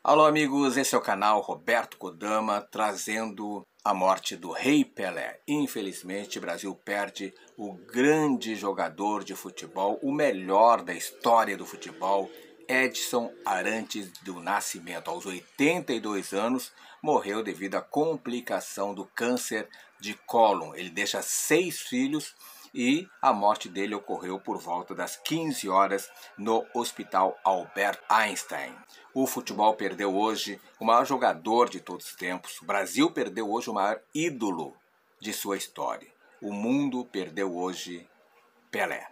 Alô amigos, esse é o canal Roberto Kodama trazendo a morte do Rei Pelé. Infelizmente, o Brasil perde o grande jogador de futebol, o melhor da história do futebol, Edson Arantes do Nascimento. Aos 82 anos, morreu devido à complicação do câncer de cólon. Ele deixa 6 filhos e a morte dele ocorreu por volta das 15 horas no Hospital Albert Einstein. O futebol perdeu hoje o maior jogador de todos os tempos. O Brasil perdeu hoje o maior ídolo de sua história. O mundo perdeu hoje Pelé.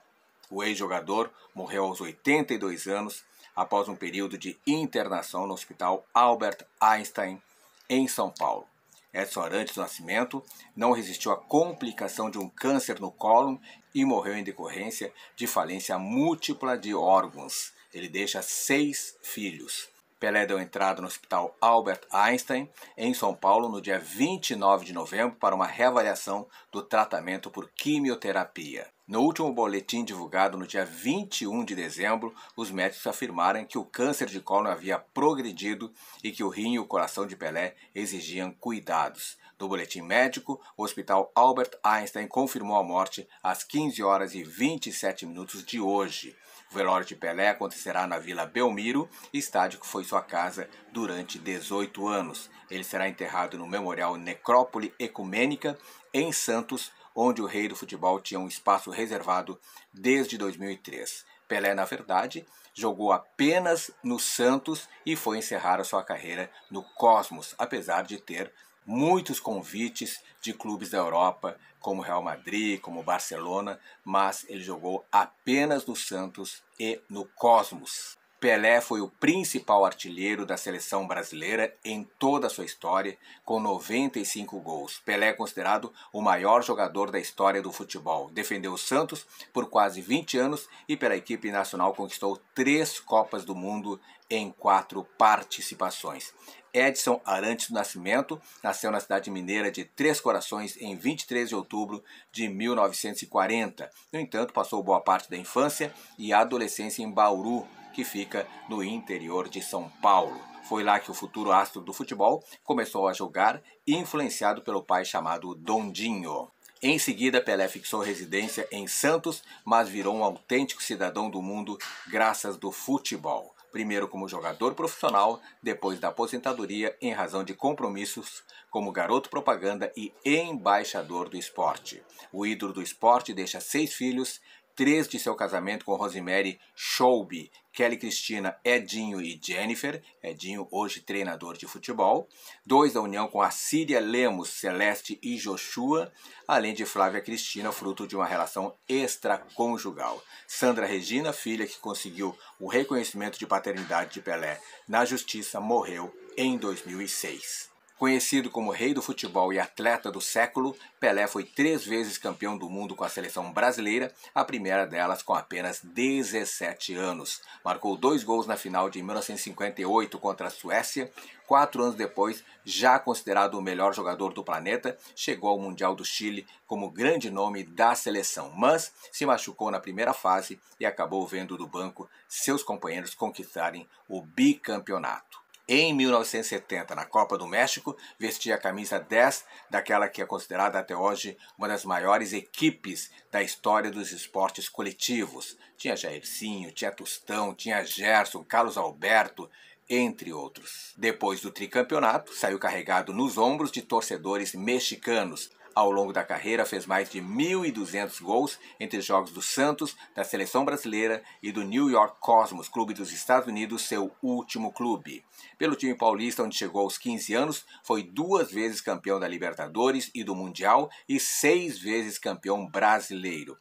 O ex-jogador morreu aos 82 anos após um período de internação no Hospital Albert Einstein, em São Paulo. Edson Arantes do Nascimento não resistiu à complicação de um câncer no cólon e morreu em decorrência de falência múltipla de órgãos. Ele deixa 6 filhos. Pelé deu entrada no Hospital Albert Einstein, em São Paulo, no dia 29 de novembro, para uma reavaliação do tratamento por quimioterapia. No último boletim divulgado no dia 21 de dezembro, os médicos afirmaram que o câncer de cólon havia progredido e que o rim e o coração de Pelé exigiam cuidados. No boletim médico, o Hospital Albert Einstein confirmou a morte às 15 horas e 27 minutos de hoje. O velório de Pelé acontecerá na Vila Belmiro, estádio que foi sua casa durante 18 anos. Ele será enterrado no Memorial Necrópole Ecumênica, em Santos, onde o rei do futebol tinha um espaço reservado desde 2003. Pelé, na verdade, jogou apenas no Santos e foi encerrar a sua carreira no Cosmos, apesar de ter muitos convites de clubes da Europa, como Real Madrid, como Barcelona, mas ele jogou apenas no Santos e no Cosmos. Pelé foi o principal artilheiro da seleção brasileira em toda a sua história, com 95 gols. Pelé é considerado o maior jogador da história do futebol. Defendeu o Santos por quase 20 anos e pela equipe nacional conquistou 3 Copas do Mundo em 4 participações. Edson Arantes do Nascimento nasceu na cidade mineira de Três Corações em 23 de outubro de 1940. No entanto, passou boa parte da infância e adolescência em Bauru, que fica no interior de São Paulo. Foi lá que o futuro astro do futebol começou a jogar, influenciado pelo pai chamado Dondinho. Em seguida, Pelé fixou residência em Santos, mas virou um autêntico cidadão do mundo graças ao futebol. Primeiro como jogador profissional, depois da aposentadoria em razão de compromissos como garoto propaganda e embaixador do esporte. O ídolo do esporte deixa 6 filhos, 3 de seu casamento com Rosemary Scholbe, Kelly Cristina, Edinho e Jennifer, Edinho hoje treinador de futebol, 2 da união com Assíria Lemos, Celeste e Joshua, além de Flávia Cristina, fruto de uma relação extraconjugal. Sandra Regina, filha que conseguiu o reconhecimento de paternidade de Pelé na justiça, morreu em 2006. Conhecido como rei do futebol e atleta do século, Pelé foi 3 vezes campeão do mundo com a seleção brasileira, a primeira delas com apenas 17 anos. Marcou 2 gols na final de 1958 contra a Suécia. 4 anos depois, já considerado o melhor jogador do planeta, chegou ao Mundial do Chile como grande nome da seleção, mas se machucou na primeira fase e acabou vendo do banco seus companheiros conquistarem o bicampeonato. Em 1970, na Copa do México, vestia a camisa 10 daquela que é considerada até hoje uma das maiores equipes da história dos esportes coletivos. Tinha Jairzinho, tinha Tostão, tinha Gerson, Carlos Alberto, entre outros. Depois do tricampeonato, saiu carregado nos ombros de torcedores mexicanos. Ao longo da carreira, fez mais de 1.200 gols entre os jogos do Santos, da Seleção Brasileira e do New York Cosmos, clube dos Estados Unidos, seu último clube. Pelo time paulista, onde chegou aos 15 anos, foi 2 vezes campeão da Libertadores e do Mundial e 6 vezes campeão brasileiro.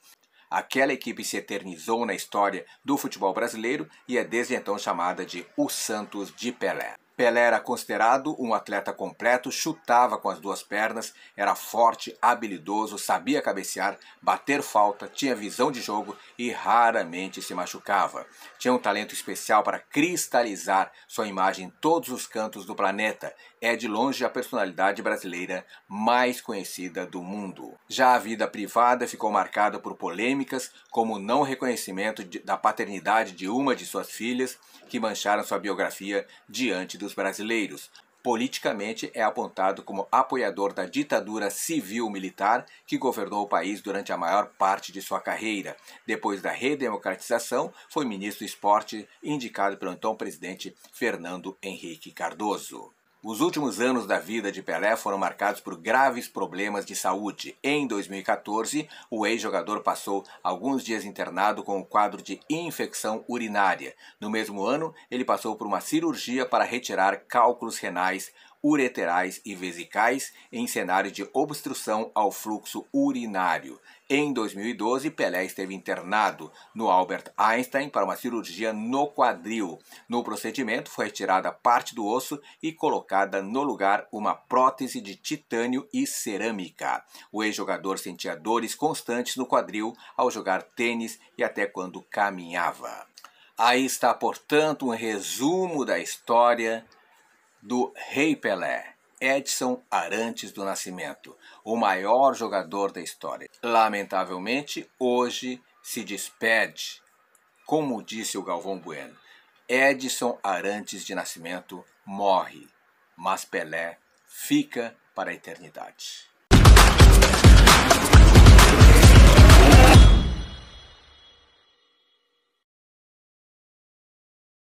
Aquela equipe se eternizou na história do futebol brasileiro e é desde então chamada de o Santos de Pelé. Pelé era considerado um atleta completo, chutava com as 2 pernas, era forte, habilidoso, sabia cabecear, bater falta, tinha visão de jogo e raramente se machucava. Tinha um talento especial para cristalizar sua imagem em todos os cantos do planeta. É de longe a personalidade brasileira mais conhecida do mundo. Já a vida privada ficou marcada por polêmicas, como o não reconhecimento da paternidade de uma de suas filhas, que mancharam sua biografia diante dos dos brasileiros. Politicamente, é apontado como apoiador da ditadura civil-militar que governou o país durante a maior parte de sua carreira. Depois da redemocratização, foi ministro do Esporte, indicado pelo então presidente Fernando Henrique Cardoso. Os últimos anos da vida de Pelé foram marcados por graves problemas de saúde. Em 2014, o ex-jogador passou alguns dias internado com um quadro de infecção urinária. No mesmo ano, ele passou por uma cirurgia para retirar cálculos renais, ureterais e vesicais em cenário de obstrução ao fluxo urinário. Em 2012, Pelé esteve internado no Albert Einstein para uma cirurgia no quadril. No procedimento, foi retirada parte do osso e colocada no lugar uma prótese de titânio e cerâmica. O ex-jogador sentia dores constantes no quadril ao jogar tênis e até quando caminhava. Aí está, portanto, um resumo da história do Rei Pelé, Edson Arantes do Nascimento, o maior jogador da história. Lamentavelmente, hoje se despede, como disse o Galvão Bueno, Edson Arantes de Nascimento morre, mas Pelé fica para a eternidade.